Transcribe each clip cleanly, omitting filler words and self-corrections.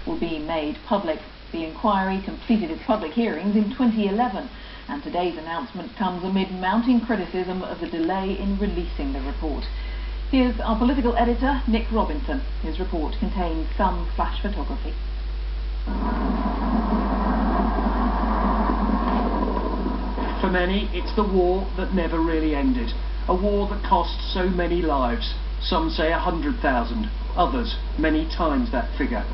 will be made public. The inquiry completed its public hearings in 2011, and today's announcement comes amid mounting criticism of the delay in releasing the report. Here's our political editor, Nick Robinson. His report contains some flash photography. For many, it's the war that never really ended. A war that cost so many lives. Some say 100,000, others many times that figure.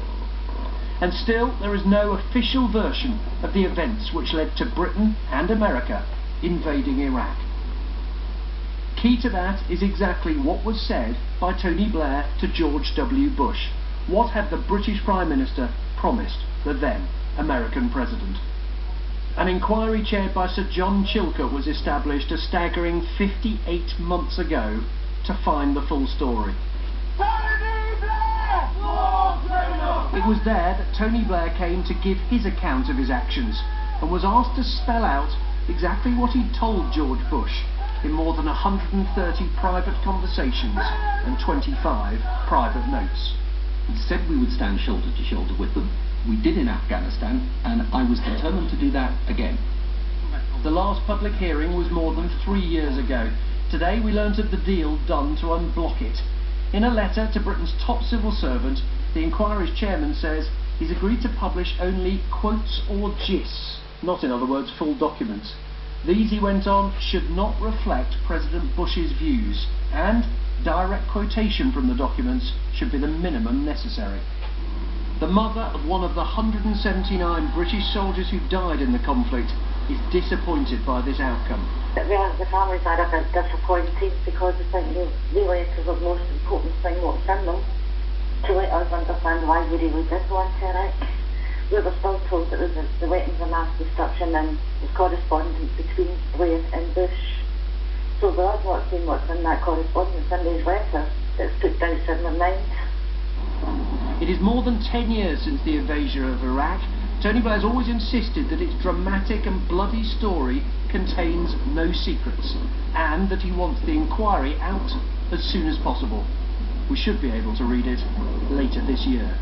And still, there is no official version of the events which led to Britain and America invading Iraq. Key to that is exactly what was said by Tony Blair to George W. Bush. What had the British Prime Minister promised the then American President? An inquiry chaired by Sir John Chilcot was established a staggering 58 months ago to find the full story. Tony Blair! It was there that Tony Blair came to give his account of his actions and was asked to spell out exactly what he'd told George Bush in more than 130 private conversations and 25 private notes. He said we would stand shoulder to shoulder with them. We did in Afghanistan, and I was determined to do that again. The last public hearing was more than 3 years ago. Today we learnt of the deal done to unblock it. In a letter to Britain's top civil servant, the inquiry's chairman says he's agreed to publish only quotes or gists, not in other words full documents. These, he went on, should not reflect President Bush's views, and direct quotation from the documents should be the minimum necessary. The mother of one of the 179 British soldiers who died in the conflict is disappointed by this outcome. The families are a bit disappointed because they think the letters are the most important thing what's in them, to let us understand why we really did go into Iraq. We were still told that the weapons of mass destruction and the correspondence between Blair and Bush. So with us not seeing what's in that correspondence in these letters, it's put doubts in their mind. It is more than 10 years since the invasion of Iraq. Tony Blair's always insisted that its dramatic and bloody story contains no secrets, and that he wants the inquiry out as soon as possible. We should be able to read it later this year.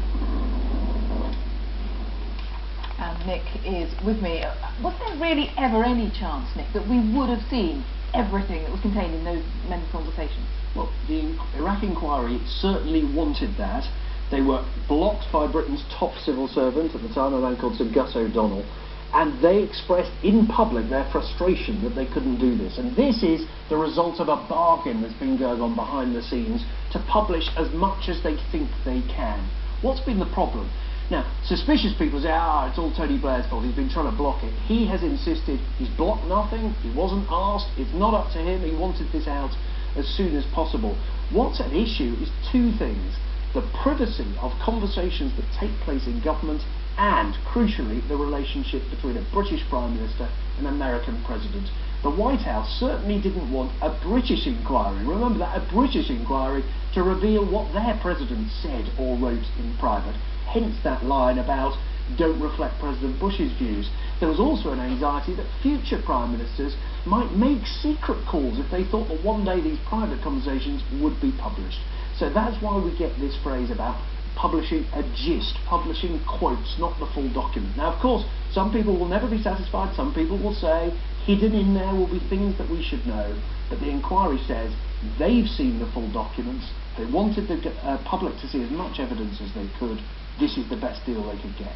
And Nick is with me. Was there really ever any chance, Nick, that we would have seen everything that was contained in those men's conversations? Well, the Iraq inquiry certainly wanted that. They were blocked by Britain's top civil servant at the time, a man called Sir Gus O'Donnell, and they expressed in public their frustration that they couldn't do this. And this is the result of a bargain that's been going on behind the scenes to publish as much as they think they can. What's been the problem? Now, suspicious people say, it's all Tony Blair's fault, he's been trying to block it. He has insisted he's blocked nothing, he wasn't asked, it's not up to him, he wanted this out as soon as possible. What's at issue is two things: the privacy of conversations that take place in government, and, crucially, the relationship between a British Prime Minister and an American President. The White House certainly didn't want a British inquiry, remember that, a British inquiry to reveal what their President said or wrote in private. Hence that line about don't reflect President Bush's views. There was also an anxiety that future Prime Ministers might make secret calls if they thought that one day these private conversations would be published. So that's why we get this phrase about publishing a gist, publishing quotes, not the full document. Now, of course, some people will never be satisfied. Some people will say hidden in there will be things that we should know. But the inquiry says they've seen the full documents. They wanted the public to see as much evidence as they could. This is the best deal they could get.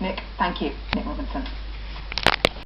Nick, thank you. Nick Robinson.